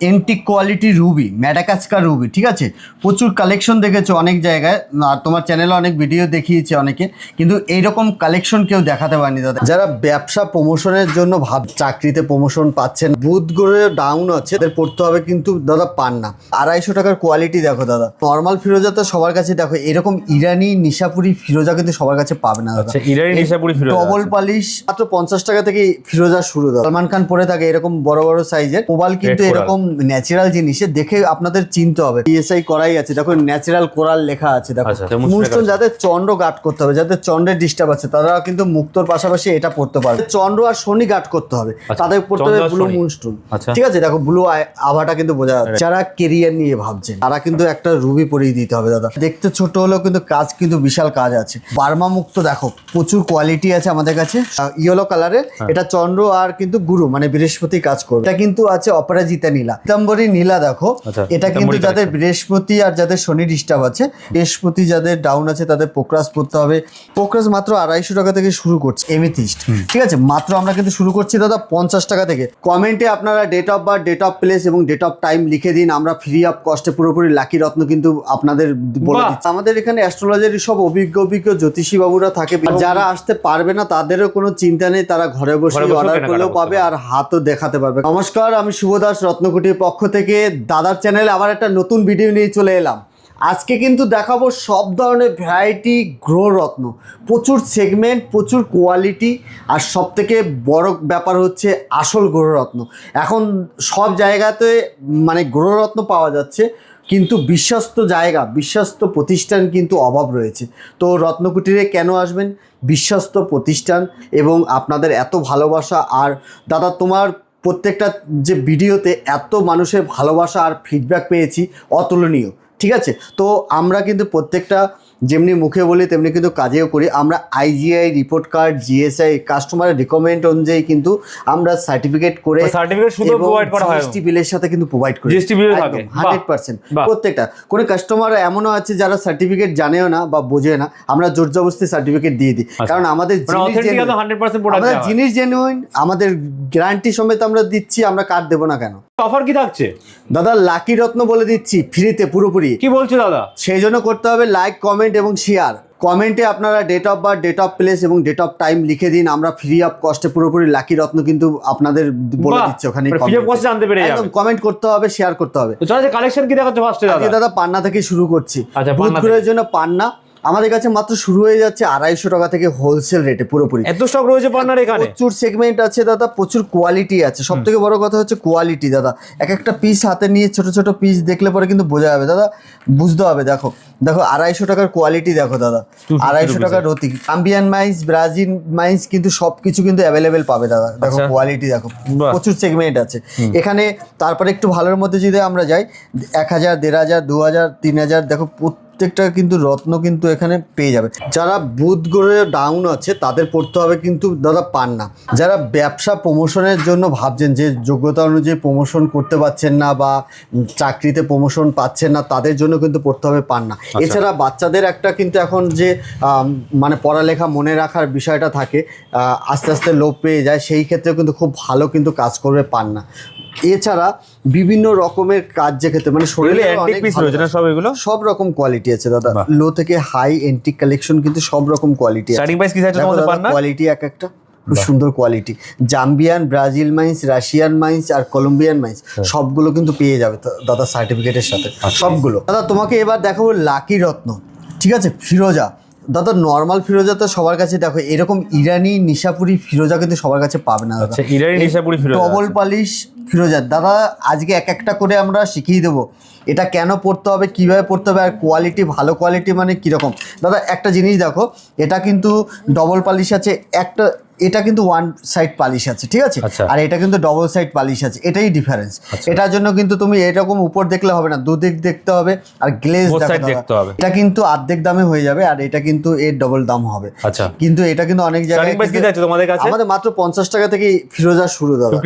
Antique quality Ruby, Madagascar Ruby, ঠিক আছে। প্রচুর কালেকশন দেখেছো অনেক জায়গায়, আর তোমার চ্যানেলে অনেক ভিডিও দেখিয়েছে অনেকে, কিন্তু এইরকম কালেকশন কেউ দেখাতে পারেনি দাদা। যারা ব্যবসা প্রমোশনের জন্য চাকরিতে প্রমোশন পাচ্ছেন, বুধ গ্রহে ডাউন আছে, এদের পড়তে হবে কিন্তু দাদা পান না। 250 টাকার কোয়ালিটি দেখো দাদা। নর্মাল ফিরোজা তো সবার কাছে দেখো, এরকম ইরানি নিশাপুরি ফিরোজা কিন্তু সবার কাছে পাবে না দাদা। ইরানি নিশাপুরি ফিরোজা ডবল পালিশ মাত্র 50 টাকা থেকে ফিরোজা শুরু দাদা। সালমান খান পরে থাকে এরকম বড় বড় সাইজের প্রবাল, কিন্তু এরকম ন্যাচারাল জিনিসে দেখে আপনাদের চিনতে হবে। পিএসআই করাই আছে, দেখো ন্যাচারাল কোরাল লেখা আছে দেখো। মুনস্টোন যাদের চন্দ্র গার্ড করতে হবে, যাদের চন্দ্রের ডিস্টার্ব আছে, তারা কিন্তু মুক্তোর পাশাপাশি এটা পড়তে পারবে। চন্দ্র আর শনি গার্ড করতে হবে, তাদের পড়তে হবে ব্লু মুনস্টোন, ঠিক আছে। দেখো ব্লু আভাটা কিন্তু বোঝা যাচ্ছে। যারা কেরিয়ার নিয়ে ভাবছেন তারা কিন্তু একটা রুবি পরিয়ে দিতে হবে দাদা। দেখতে ছোট হলেও কিন্তু কাজ কিন্তু বিশাল কাজ আছে। বার্মা মুক্ত দেখো প্রচুর কোয়ালিটি আছে আমাদের কাছে, ইয়েলো কালারে। এটা চন্দ্র আর কিন্তু গুরু মানে বৃহস্পতি কাজ করবে। এটা কিন্তু আছে অপরাজিতা নীলা, পিতাম্বরী নীলা দেখো। এটা কিন্তু যাদের বৃহস্পতি আর যাদের শনি ডিস্টার্ব আছে, বৃহস্পতি যাদের ডাউন আছে, তাদের পোকরাস পড়তে হবে। পোকরাস মাত্র 250 টাকা থেকে শুরু করছে। এমিথিস্ট, ঠিক আছে, মাত্র আমরা কিন্তু শুরু করছি দাদা 50 টাকা থেকে। কমেন্টে আপনারা date of birth, date of place এবং ডেট অফ টাইম লিখে দিন, আমরা ফ্রি অফ কস্টে পুরোপুরি লাকি রত্ন কিন্তু আপনাদের বলে দিচ্ছি। আমাদের এখানে অ্যাস্ট্রোলজারি সব অভিজ্ঞ জ্যোতিষী বাবুরা থাকে। যারা আসতে পারবে না তাদেরও কোনো চিন্তা নেই, তারা ঘরে বসে অর্ডার করলেও পাবে আর হাতও দেখাতে পারবে। নমস্কার, আমি শুভ দাস রত্নকুটির পক্ষ থেকে দাদার চ্যানেলে আবার একটা নতুন ভিডিও নিয়ে চলে এলাম। আজকে কিন্তু দেখাবো সব ধরনের ভ্যারাইটি গ্রহ রত্ন, প্রচুর সেগমেন্ট, প্রচুর কোয়ালিটি, আর সব থেকে বড় ব্যাপার হচ্ছে আসল গ্রহরত্ন। এখন সব জায়গাতে মানে গ্রহরত্ন পাওয়া যাচ্ছে, কিন্তু বিশ্বস্ত জায়গা, বিশ্বস্ত প্রতিষ্ঠান কিন্তু অভাব রয়েছে। তো রত্নকুটিরে কেন আসবেন? বিশ্বস্ত প্রতিষ্ঠান এবং আপনাদের এত ভালোবাসা। আর দাদা তোমার প্রত্যেকটা যে ভিডিওতে এত মানুষের ভালোবাসা আর ফিডব্যাক পেয়েছি অতুলনীয়, ঠিক আছে। তো আমরা কিন্তু প্রত্যেকটা যেমনি মুখে বলি তেমনি কিন্তু কাজেও করি। আমরা আইজিআই রিপোর্ট কার্ড, জিএসআই, কাস্টমারের রিকমেন্ড অনুযায়ী কিন্তু আমরা সার্টিফিকেট করে জিএসটি বিলের সাথে কিন্তু প্রোভাইড করি 100%। প্রত্যেকটা কোনো কাস্টমার এমনও আছে যারা সার্টিফিকেট জানেও না বা বোঝে না, আমরা জোর জবরদস্তি সার্টিফিকেট দিয়ে দিই। কারণ আমাদের জিনিস জেনুইন, আমাদের গ্যারান্টি সমেত আমরা দিচ্ছি, আমরা কার্ড দেবো না কেন। অফার কি থাকছে দাদা? লাকি রত্ন বলে দিচ্ছি ফ্রিতে পুরোপুরি। কি বলছো দাদা? সেই জন্য করতে হবে লাইক, কমেন্ট এবং শেয়ার। কমেন্টে আপনারা date of birth, date of place এবং ডেট অফ টাইম লিখে দিন, আমরা ফ্রি অফ কস্টে পুরোপুরি লাকি রত্ন কিন্তু আপনাদের বলে দিচ্ছি ওখানে। একদম কমেন্ট করতে হবে, শেয়ার করতে হবে। তো চলো কালেকশন কি দেখাচ্ছ ফার্স্টে দাদা? দাদা পান্না থেকে শুরু করছি। বুধ গ্রহের জন্য পান্না আমাদের কাছে মাত্র শুরু হয়ে যাচ্ছে 250 টাকা থেকে হোলসেল রেটে পুরোপুরি। এত স্টক রয়েছে পান্নার এখানে, প্রচুর সেগমেন্ট আছে দাদা, প্রচুর কোয়ালিটি আছে। সব থেকে বড় কথা হচ্ছে কোয়ালিটি দাদা। এক একটা পিস হাতে নিয়ে ছোট ছোট পিস দেখলে পরে কিন্তু বোঝা যাবে দাদা, বুঝতে হবে। দেখো দেখো 250 টাকার কোয়ালিটি দেখো দাদা, 250 টাকার রতি। আম্বিয়ান মাইন্স, ব্রাজিল মাইন্স কিন্তু সবকিছু কিন্তু অ্যাভেলেবেল পাবে দাদা। দেখো কোয়ালিটি দেখো, প্রচুর সেগমেন্ট আছে এখানে। তারপরে একটু ভালোর মধ্যে যদি আমরা যাই, 1000, 1500, 2000, 3000 দেখো প্রত্যেকটা কিন্তু রত্ন কিন্তু এখানে পেয়ে যাবে। যারা বুধ গ্রহে ডাউন আছে তাদের পড়তে হবে কিন্তু দাদা পান্না। যারা ব্যবসা প্রমোশনের জন্য ভাবছেন যে যোগ্যতা অনুযায়ী প্রমোশন করতে পারছেন না বা চাকরিতে প্রমোশন পাচ্ছেন না, তাদের জন্য কিন্তু পড়তে হবে পান্না। এছাড়া বাচ্চাদের একটা কিন্তু এখন যে মানে পড়ালেখা মনে রাখার বিষয়টা থাকে, আস্তে আস্তে লোপ পেয়ে যায়, সেই ক্ষেত্রে কিন্তু খুব ভালো কিন্তু কাজ করবে পান্না। এছাড়া বিভিন্ন রকমের কাজ যে ক্ষেত্রে মানে শরীরে সব রকম কোয়ালিটি আছে দাদা, লো থেকে হাই এন্টিক কালেকশন কিন্তু সব রকম কোয়ালিটি আছে। কোয়ালিটি এক একটা খুব সুন্দর quality. Zambian, Brazil mines, Russian mines আর কলম্বিয়ান মাইন্স সবগুলো কিন্তু পেয়ে যাবে দাদা সার্টিফিকেটের সাথে সবগুলো। দাদা তোমাকে এবার দেখাবো লাকি রত্ন, ঠিক আছে, ফিরোজা। দাদা নর্মাল ফিরোজা তো সবার কাছে দেখো, এরকম ইরানি নিশাপুরি ফিরোজা কিন্তু সবার কাছে পাবে না দাদা। ইরানি নিশাপুরি ফিরোজা, ডবল পালিশ ফিরোজা দাদা। আজকে এক একটা করে আমরা শিখিয়ে দেবো এটা কেন পড়তে হবে, কিভাবে পড়তে হবে, আর কোয়ালিটি ভালো কোয়ালিটি মানে কীরকম। দাদা একটা জিনিস দেখো, এটা কিন্তু ডবল পালিশ আছে একটা, এটা কিন্তু ওয়ান সাইড পালিশ আছে, ঠিক আছে, আর এটা কিন্তু ডবল সাইড পালিশ আছে, এটাই ডিফারেন্স। এটার জন্য কিন্তু তুমি এরকম উপর দেখলে হবে না, দুদিক দেখতে হবে আর গ্লেজ দেখতে হবে। এটা কিন্তু অর্ধেক দামে হয়ে যাবে আর এটা কিন্তু এর ডবল দাম হবে। কিন্তু এটা কিন্তু অনেক জায়গায় আমাদের মাত্র 50 টাকা থেকে ফিরোজা শুরু দাদা।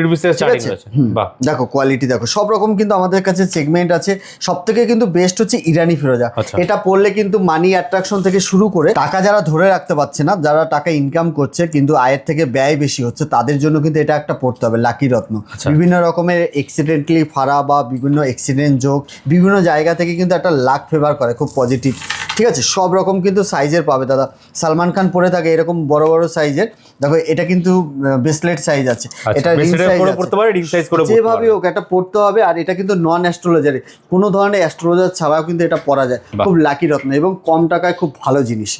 দেখো কোয়ালিটি দেখো, সব রকম কিন্তু আমাদের কাছে সেগমেন্ট আছে। সব থেকে কিন্তু বেস্ট হচ্ছে ইরানি ফিরোজা। এটা পড়লে কিন্তু মানি অ্যাট্রাকশন থেকে শুরু করে টাকা যারা ধরে রাখতে পারছে না, যারা টাকা ইনকাম করছে কিন্তু আয়ের থেকে ব্যয় বেশি হচ্ছে তাদের জন্য কিন্তু এটা একটা পড়তে হবে লাকি রত্ন। বিভিন্ন রকমের অ্যাক্সিডেন্টলি ফাড়া বা বিভিন্ন অ্যাক্সিডেন্ট যোগ বিভিন্ন জায়গা থেকে কিন্তু একটা লাক ফেভার করে, খুব পজিটিভ। ঠিক আছে, সব রকম কিন্তু সাইজের পাবে দাদা। সালমান খান পরে থাকে এরকম বড় বড় সাইজের। দেখো এটা কিন্তু ব্রেসলেট সাইজ আছে, এটা রিং সাইজ পড়তে পারে, রিং সাইজ করে যেভাবে হোক এটা পড়তে হবে। আর এটা কিন্তু নন অ্যাস্ট্রোলজারি, কোনো ধরনের অ্যাস্ট্রোলজার ছাড়াও কিন্তু এটা পরা যায়। খুব লাকি রত্ন এবং কম টাকায় খুব ভালো জিনিস।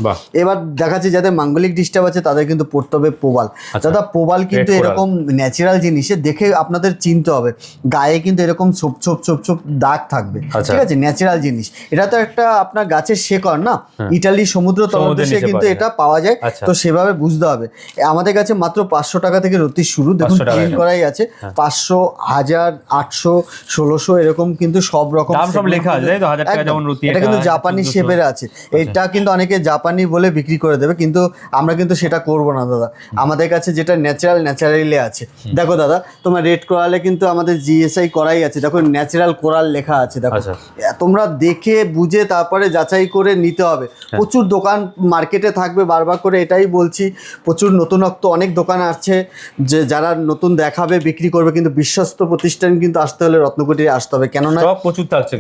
এবার দেখাচ্ছি যাদের মাঙ্গলিক ডিস্টার্ব আছে তাদের কিন্তু পড়তে হবে প্রবাল। দাদা প্রবাল কিন্তু এরকম ন্যাচারাল জিনিসে দেখে আপনাদের চিনতে হবে, গায়ে কিন্তু এরকম ছোপ ছোপ ছোপ ছোপ দাগ থাকবে। ঠিক আছে, ন্যাচারাল জিনিস। এটা তো একটা আপনার গাছের শেকড় না, ইটালি সমুদ্র তলদেশে কিন্তু এটা পাওয়া যায়। তো সেভাবে বুঝতে হবে। আমাদের কাছে মাত্র 500 টাকা থেকে রতি শুরু। দেখুন প্রিন্ট করাই আছে 500, 1000, 800, 1600 এরকম কিন্তু সব রকম সব লেখা আছে। এটা কিন্তু জাপানি শেপের আছে। এটা কিন্তু অনেকে জাপানি বলে বিক্রি করে দেবে, কিন্তু আমরা কিন্তু সেটা করব না দাদা। আমাদের কাছে যেটা ন্যাচারালি আছে। দেখো দাদা, তোমার রেড কোরালে কিন্তু আমাদের জিএসআই করাই আছে। দেখো ন্যাচারাল কোরাল লেখা আছে। দেখো তোমরা দেখে বুঝে তারপরে যাচাই করে নিতে হবে। প্রচুর দোকান মার্কেটে থাকবে, বারবার করে এটাই বলছি। প্রচুর নতুনত্ব অনেক দোকান আছে যে যারা নতুন দেখাবে বিক্রি করবে, কিন্তু বিশ্বস্ত প্রতিষ্ঠান কিন্তু আসতে হলে রত্নকুটিরে আসতে হবে। কেননা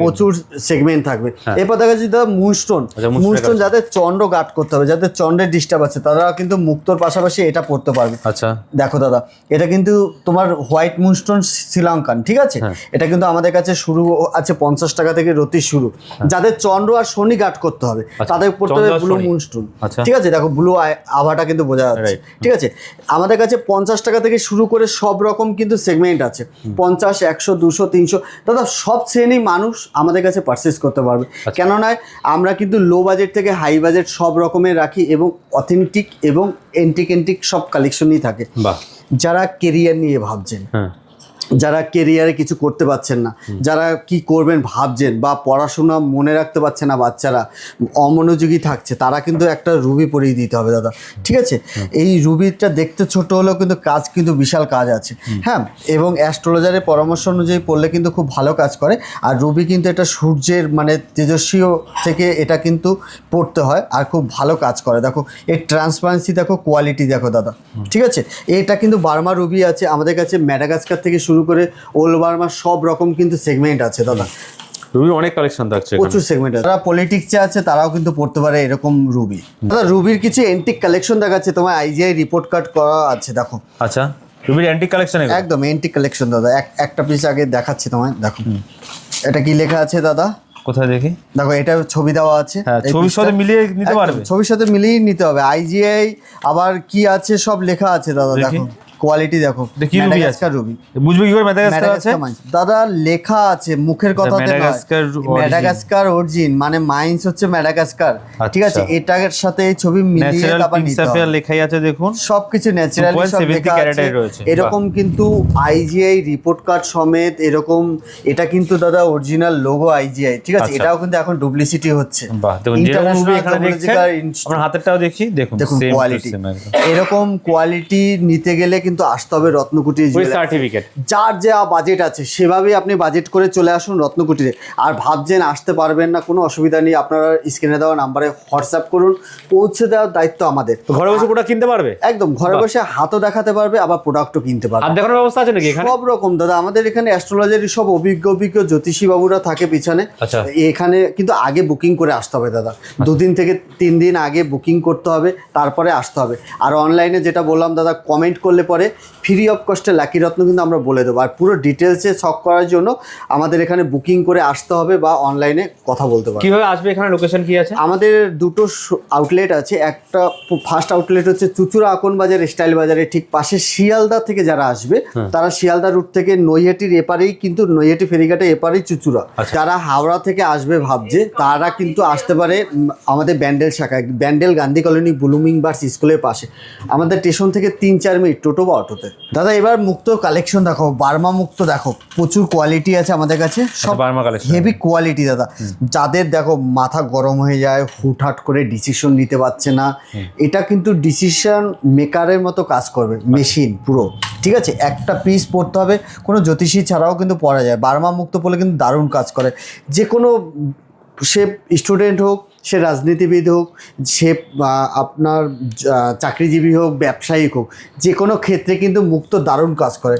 প্রচুর সেগমেন্ট থাকবে। এরপর দেখা যাচ্ছে দাদা মুনস্টোন। মুনস্টোন যাদের চন্দ্র গার্ড করতে হবে, যাদের চন্দ্রের ডিস্টার্ব আছে, তারা কিন্তু মুক্তোর পাশাপাশি এটা পড়তে পারবে। আচ্ছা দেখো দাদা, এটা কিন্তু তোমার হোয়াইট মুনস্টোন শ্রীলঙ্কান। ঠিক আছে, এটা কিন্তু আমাদের কাছে শুরু আছে 50 টাকা থেকে রতি শুরু। যাদের চন্দ্র আর শনি গার্ড করতে হবে তাদের পড়তে হবে ব্লু মুনস্টোন। ঠিক আছে, দেখো ব্লু আভাটা কিন্তু বোঝা যাচ্ছে। ঠিক আছে, আমাদের কাছে 50 টাকা থেকে শুরু করে সব রকম কিন্তু সেগমেন্ট আছে। 50, 100, 200, 300 দাদা সব শ্রেণী মানুষ আমাদের কাছে পারচেস করতে পারবে। কেননা আমরা কিন্তু লো বাজেট থেকে হাই বাজেট সব রকমের রাখি এবং অথেন্টিক এবং এন্টিক সব কালেকশনই থাকে। যারা কেরিয়ার নিয়ে ভাবছেন, যারা কেরিয়ারে কিছু করতে পারছেন না, যারা কি করবেন ভাবছেন, বা পড়াশোনা মনে রাখতে পারছে না, বাচ্চারা অমনোযোগী থাকছে, তারা কিন্তু একটা রুবি পরিয়ে দিতে হবে দাদা। ঠিক আছে, এই রুবিটা দেখতে ছোট হলেও কিন্তু কাজ কিন্তু বিশাল কাজ আছে। হ্যাঁ, এবং অ্যাস্ট্রোলজারের পরামর্শ অনুযায়ী পড়লে কিন্তু খুব ভালো কাজ করে। আর রুবি কিন্তু এটা সূর্যের মানে তেজস্বী থেকে এটা কিন্তু পড়তে হয় আর খুব ভালো কাজ করে। দেখো এর ট্রান্সপারেন্সি দেখো, কোয়ালিটি দেখো দাদা। ঠিক আছে, এটা কিন্তু বার্মা রুবি আছে আমাদের কাছে, ম্যাডাগাস্কার থেকে শুরু করে ওল্ড বার্মা সব রকম কিন্তু সেগমেন্ট আছে দাদা। রুবি অনেক কালেকশন থাকছে, প্রচুর সেগমেন্ট আছে। যারা পলিটিক্সে আছে তারাও কিন্তু পড়তে পারে এরকম রুবি। দাদা রুবির কিছু এন্টিক কালেকশন দেখাচ্ছে তোমার, আইজিআই রিপোর্ট কার্ড করা আছে। দেখো আচ্ছা, রুবির অ্যান্টিক কালেকশন একদম এন্টিক কালেকশন দাদা। একটা পিস আগে দেখাচ্ছি তোমায়। দেখো এটা কি লেখা আছে দাদা, কোথায় দেখি? দেখো এটা ছবি দেওয়া আছে, ছবির সাথে মিলিয়ে নিতে পারবে, ছবির সাথে মিলিয়ে নিতে হবে। আইজিআই আবার কি আছে সব লেখা আছে দাদা। দেখো কোয়ালিটি দেখো, ম্যাডাগাস্কার রুবি। বুঝবে কি করে ম্যাডাগাস্কার আছে? দাদা লেখা আছে, মুখের কথাতে নয়। ম্যাডাগাস্কার অরিজিন মানে মাইন্স হচ্ছে ম্যাডাগাস্কার। ঠিক আছে, এটার সাথে ছবি মিলিয়ে তারপর নিতে হবে। লেখাই আছে দেখুন, সবকিছু ন্যাচারালি সব লেখা আছে এরকম। কিন্তু আইজিআই রিপোর্ট কার্ড সমেত এরকম। এটা কিন্তু দাদা অরিজিনাল লোগো আইজিআই। ঠিক আছে, এটাও কিন্তু এখন ডুপ্লিসিটি হচ্ছে। আমার হাতেরটাও দেখি, দেখুন কোয়ালিটি। এরকম কোয়ালিটি নিতে গেলে কিন্তু আসতে হবে রত্নকুটির সার্টিফিকেট। যার যা বাজেট আছে সেভাবেই আপনি বাজেট করে চলে আসুন রত্নকুটিরে। আর ভাবছেন আসতে পারবেন না, কোনো অসুবিধা নেই, আপনারা স্ক্রিনে দেওয়া নাম্বারে হোয়াটসঅ্যাপ করুন, পৌঁছে দেওয়ার দায়িত্ব আমাদের। ঘরে বসে প্রোডাক্ট কিনতে পারবে, একদম ঘরে বসে হাতও দেখাতে পারবে, আবার প্রোডাক্টও কিনতে পারবে। আর দেখানোর ব্যবস্থা আছে নাকি এখানে? সব রকম দাদা, আমাদের এখানে অ্যাস্ট্রোলজারি সব অভিজ্ঞ জ্যোতিষী বাবুরা থাকে পিছনে। এখানে কিন্তু আগে বুকিং করে আসতে হবে দাদা, 2 দিন থেকে 3 দিন আগে বুকিং করতে হবে, তারপরে আসতে হবে। আর অনলাইনে যেটা বললাম দাদা, কমেন্ট করলে পরে ফ্রি অফ কস্টে লাকি রত্ন কিন্তু আমরা বলে দেবো। আর পুরো ডিটেলসে ছক করার জন্য আমাদের এখানে বুকিং করে আসতে হবে বা অনলাইনে কথা বলতে পারবে। কিভাবে আসবে এখানে, লোকেশন কি আছে? আমাদের দুটো আউটলেট আছে। একটা ফার্স্ট আউটলেট হচ্ছে চুচুড়া আকন বাজার স্টাইল বাজারে ঠিক পাশে। শিয়ালদা থেকে যারা আসবে তারা শিয়ালদা রুট থেকে নৈহাটির এপারেই, কিন্তু নৈহাটি ফেরিঘাটে এপারেই চুচুড়া। যারা হাওড়া থেকে আসবে ভাবছে তারা কিন্তু আসতে পারে আমাদের ব্যান্ডেল শাখায়, Bandel Gandhi colony blooming burst স্কুলের পাশে। আমাদের স্টেশন থেকে 3-4 মিনিট টোটো বা অটোতে। দাদা এবার মুক্ত কালেকশন দেখো, বার্মা মুক্ত দেখো, প্রচুর কোয়ালিটি আছে আমাদের কাছে, সব বার্মা কালেকশন, হেভি কোয়ালিটি দাদা। যাদের দেখো মাথা গরম হয়ে যায়, হুটহাট করে ডিসিশন নিতে পারছে না, এটা কিন্তু ডিসিশন মেকারের মতো কাজ করবে, মেশিন পুরো। ঠিক আছে, একটা পিস পড়তে হবে, কোনো জ্যোতিষী ছাড়াও কিন্তু পড়া যায়। বার্মা মুক্ত পড়লে কিন্তু দারুণ কাজ করে। যে কোনো সে স্টুডেন্ট হোক, সে রাজনীতিবিদ হোক, সে আপনার চাকরিজীবী হোক, ব্যবসায়িক হোক, যে কোনো ক্ষেত্রে কিন্তু মুক্তো দারুণ কাজ করে।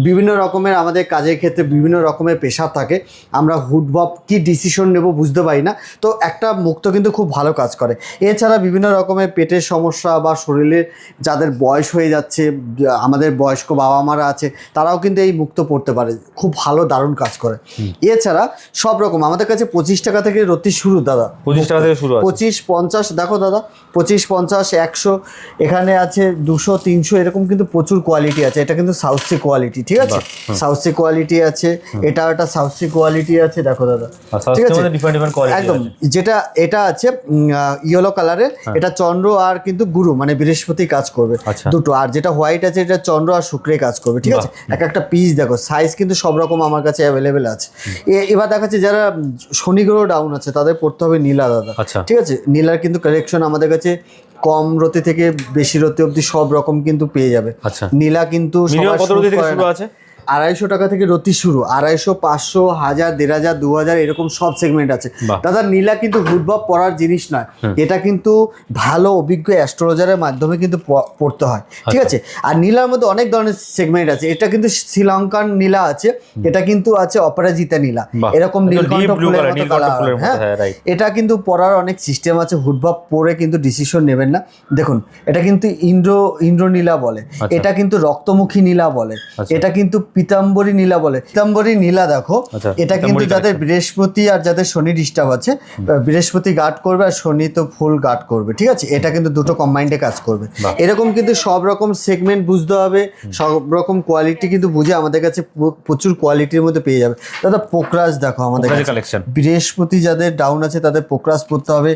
বিভিন্ন রকমের আমাদের কাজের ক্ষেত্রে বিভিন্ন রকমের পেশা থাকে, আমরা হুটভাব কি ডিসিশন নেব বুঝতে পারি না, তো একটা মুক্তো কিন্তু খুব ভালো কাজ করে। এছাড়া বিভিন্ন রকমের পেটের সমস্যা বা শরীরের যাদের বয়স হয়ে যাচ্ছে, আমাদের বয়স্ক বাবা মারা আছে, তারাও কিন্তু এই মুক্তো পড়তে পারে, খুব ভালো দারুণ কাজ করে। এছাড়া সব রকম আমাদের কাছে 25 টাকা থেকে রতি শুরু দাদা, 25 টাকা থেকে শুরু আছে। 25, 50 দেখো দাদা, 25, 50, 100, এখানে আছে 200, 300, এরকম কিন্তু প্রচুর কোয়ালিটি আছে। এটা কিন্তু সাউথ সি কোয়ালিটি, ঠিক আছে, সাউথ সি কোয়ালিটি আছে, এটা একটা সাউথ সি কোয়ালিটি আছে, দেখো দাদা, ঠিক আছে, একদম। যেটা এটা আছে ইয়েলো কালারের, এটা চন্দ্র আর কিন্তু গুরু মানে বৃহস্পতি কাজ করবে দুটো, আর যেটা হোয়াইট আছে এটা চন্দ্র আর শুক্রে কাজ করবে, ঠিক আছে। এক একটা পিস দেখো, সাইজ কিন্তু সব রকম আমার কাছে অ্যাভেলেবেল আছে। এবার দেখাচ্ছি যারা শনি গ্রহ ডাউন আছে তাদের পড়তে হবে নীলা দাদা, ঠিক আছে। নীলার কিন্তু কালেকশন আমাদের কাছে কম রতি থেকে বেশি রতি অবধি সব রকম কিন্তু পেয়ে যাবে। নীলা কিন্তু 250 টাকা থেকে রতি শুরু, 250, 500, 1000, 1500, 2000 এরকম সব সেগমেন্ট আছে দাদা। নীলা কিন্তু হুটভাব পড়ার জিনিস নয়, এটা কিন্তু ভালো অভিজ্ঞ অ্যাস্ট্রোলজারের মাধ্যমে কিন্তু পড়তে হয়, ঠিক আছে। আর নীলার মধ্যে অনেক ধরনের সেগমেন্ট আছে, এটা কিন্তু শ্রীলঙ্কান নীলা আছে, এটা কিন্তু আছে অপরাজিতা নীলা, এরকম নীলকণ্ঠ ফুলের মতো কালার। হ্যাঁ, এটা কিন্তু পড়ার অনেক সিস্টেম আছে, হুটভাব পড়ে কিন্তু ডিসিশন নেবেন না। দেখুন এটা কিন্তু ইন্দ্র নীলা বলে, এটা কিন্তু রক্তমুখী নীলা বলে, এটা কিন্তু পিতাম্বরী নীলা বলে। পিতাম্বরী নীলা দেখো, এটা কিন্তু যাদের বৃহস্পতি আর যাদের শনি ডিস্টার্ব আছে, বৃহস্পতি গার্ড করবে আর শনি তো ফুল গার্ড করবে, ঠিক আছে। এটা কিন্তু দুটো কম্বাইন্ডে কাজ করবে। এরকম কিন্তু সব রকম সেগমেন্ট বুঝতে হবে, সব রকম কোয়ালিটি কিন্তু বুঝে আমাদের কাছে প্রচুর কোয়ালিটির মধ্যে পেয়ে যাবে দাদা। পোকরাজ দেখো আমাদের কালেকশন, বৃহস্পতি যাদের ডাউন আছে তাদের পোকরাজ পড়তে হবে।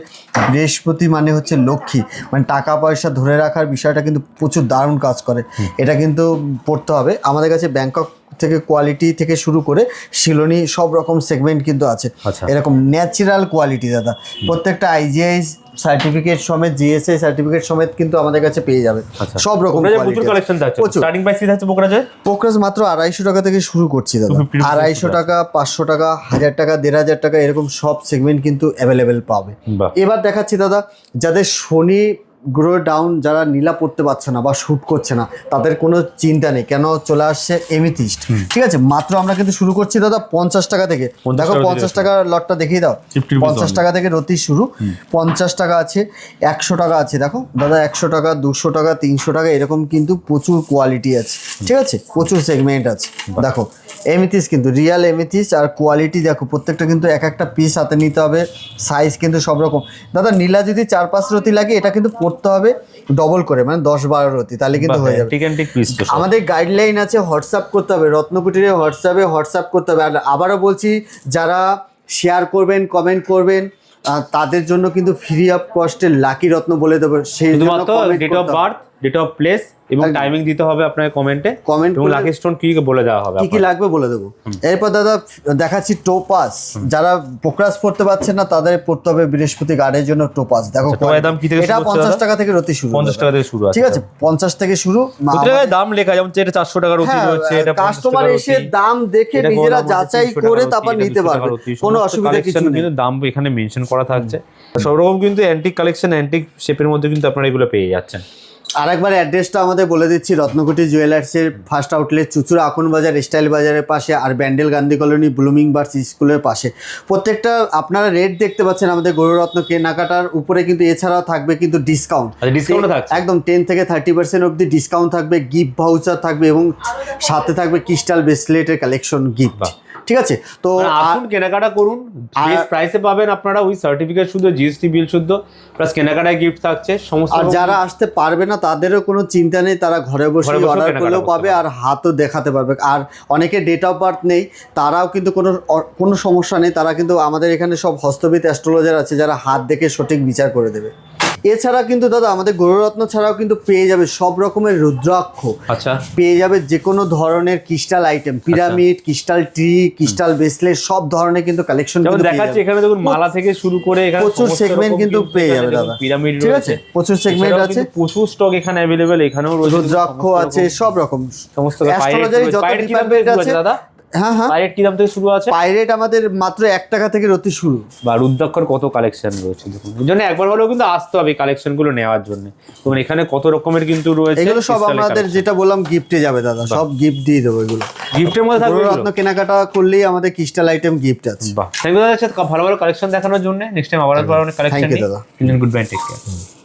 বৃহস্পতি মানে হচ্ছে লক্ষ্মী, মানে টাকা পয়সা ধরে রাখার বিষয়টা কিন্তু প্রচুর দারুণ কাজ করে, এটা কিন্তু পড়তে হবে। আমাদের কাছে ব্যাংকক থেকে কোয়ালিটি থেকে শুরু করে শিলনি সব রকম সেগমেন্ট কিন্তু আছে, এরকম ন্যাচারাল কোয়ালিটি দাদা। প্রত্যেকটা আইজিআই সার্টিফিকেট সমেত, জিএসআই সার্টিফিকেট সমেত কিন্তু আমাদের কাছে পেয়ে যাবে সব রকম পোকরাজ মাত্র 250 টাকা থেকে শুরু করছি দাদা। 250 টাকা, 500 টাকা, 1000 টাকা, 1500 টাকা, এরকম সব সেগমেন্ট কিন্তু অ্যাভেলেবেল পাবে। এবার দেখাচ্ছি দাদা যাদের শনি গ্রো ডাউন, যারা নীলা পড়তে পারছে না বা শ্যুট করছে না, তাদের কোনো চিন্তা নেই, কেন চলে আসছে এমিথিস্ট, ঠিক আছে। মাত্র আমরা কিন্তু শুরু করছি দাদা 50 টাকা থেকে। দেখো 50 টাকার লটটা দেখিয়ে দাও, 50 টাকা থেকে রতি শুরু। 50 টাকা আছে, 100 টাকা আছে, দেখো দাদা 100 টাকা, 200 টাকা, 300 টাকা, এরকম কিন্তু প্রচুর কোয়ালিটি আছে, ঠিক আছে, প্রচুর সেগমেন্ট আছে। দেখো এমিথিস কিন্তু রিয়াল এমিথিস, আর কোয়ালিটি দেখো প্রত্যেকটা কিন্তু এক একটা পিস হাতে নিতে হবে, সাইজ কিন্তু সব রকম দাদা। নীলা যদি 4-5 রতি লাগে, এটা কিন্তু পড়তে হবে ডবল করে, মানে 10-12 রতি, তাহলে কিন্তু হয়ে যাবে। আমাদের গাইডলাইন আছে, হোয়াটসঅ্যাপ করতে হবে, রত্নকুটিরে হোয়াটসঅ্যাপ করতে হবে। আর আবারও বলছি, যারা শেয়ার করবেন, কমেন্ট করবেন, তাদের জন্য কিন্তু ফ্রি অফ কস্টে লাকি রত্ন বলে দেবো। সেই date of birth, date of place এবং টাইমিং দিতে হবে আপনার কমেন্টে, এবং লাকি স্টোন কি বলে দেওয়া হবে, কি লাগবে বলে দেবো। এরপর দাদা দেখাচ্ছি টোপাস, যারা পোকরাজ পড়তে পারছেন না তাদের পড়তে হবে বৃহস্পতি গার্ডের জন্য টোপাস। দেখো এটা 50 টাকা থেকে রতি শুরু, 50 টাকা থেকে শুরু, ঠিক আছে, 50 থেকে শুরু। দাম লেখা, যেমন এটা 400 টাকা রতি রয়েছে, এটা কাস্টমার এসে দাম দেখে নিজেরা যাচাই করে তারপর নিতে পারবে, কোনো অসুবিধা কিছু নেই। কিন্তু দাম এখানে মেনশন করা থাকছে। সব রকম কিন্তু অ্যান্টিক কালেকশন, অ্যান্টিক শেপের মধ্যে কিন্তু আপনারা এগুলো পেয়ে যাচ্ছেন। আরেকবার অ্যাড্রেসটা আমাদের বলে দিচ্ছি, রত্নকুটি জুয়েলার্সের ফার্স্ট আউটলেট, চুচুড়া আকুন বাজার স্টাইল বাজারের পাশে, আর Bandel Gandhi colony blooming burst স্কুলের পাশে। প্রত্যেকটা আপনারা রেট দেখতে পাচ্ছেন আমাদের গৌররত্ন কেনাকাটার উপরে, কিন্তু এছাড়াও থাকবে কিন্তু ডিসকাউন্ট, একদম 10 থেকে 30% অবধি ডিসকাউন্ট থাকবে, গিফট ভাউচার থাকবে, এবং সাথে থাকবে ক্রিস্টাল ব্রেসলেটের কালেকশন গিফট, ঠিক আছে। তো আসুন কেনাকাটা করুন, বেস্ট প্রাইসে পাবেন আপনারা, ওই সার্টিফিকেট শুদ্ধ, জিএসটি বিল শুদ্ধ, প্লাস কেনাকাটায় গিফট থাকছে সমস্ত। আর যারা আসতে পারবে না তাদেরও কোনো চিন্তা নেই, তারা ঘরে বসে অর্ডার করলেও পাবে, আর হাতও দেখাতে পারবে। আর অনেকে ডেট অফ বার্থ নেই, তারাও কিন্তু কোনো সমস্যা নেই, তারা কিন্তু আমাদের এখানে সব হস্তবিদ অ্যাস্ট্রোলজার আছে, যারা হাত দেখে সঠিক বিচার করে দেবে। এছাড়া কিন্তু দাদা আমাদের গৌররত্ন ছাড়াও কিন্তু পেয়ে যাবে সব রকমের রুদ্রাক্ষ, পেয়ে যাবে যে কোনো ধরনের crystal item, pyramid, crystal tree, crystal bracelet, সব ধরনের কিন্তু কালেকশন দেখাচ্ছি এখানে। দেখুন মালা থেকে শুরু করে এখানে প্রচুর সেগমেন্ট কিন্তু পেয়ে যাবে দাদা, পিরামিড ঠিক আছে, প্রচুর সেগমেন্ট আছে, প্রচুর স্টক এখানে अवेलेबल। এখানেও রুদ্রাক্ষ আছে, সব রকম সমস্ত অ্যাস্ট্রোলজারি যত ডিপার্টমেন্ট আছে দাদা, হ্যাঁ হ্যাঁ, পাইরেট কি দাম থেকে শুরু আছে? পাইরেট আমাদের মাত্র 1 টাকা থেকে রতি শুরু। বা রুদ্রাক্ষর কত কালেকশন রয়েছে দেখুন, এই জন্য একবার হলেও কিন্তু আসতে হবে কালেকশন গুলো নেওয়ার জন্য। এবং এখানে কত রকমের কিন্তু রয়েছে, এগুলো সব আমাদের যেটা বললাম গিফটে যাবে দাদা, সব গিফট দিয়ে দেবো এগুলো। গিফটের মধ্যে থাকবে রত্ন কেনাকাটা করলেই আমাদের ক্রিস্টাল আইটেম গিফট আছে। বাহ, থ্যাংক ইউ দাদা, ভালো ভালো কালেকশন দেখানোর জন্য। নেক্সট টাইম আবার অনেক কালেকশন Thank you দাদা। Good bye, take care.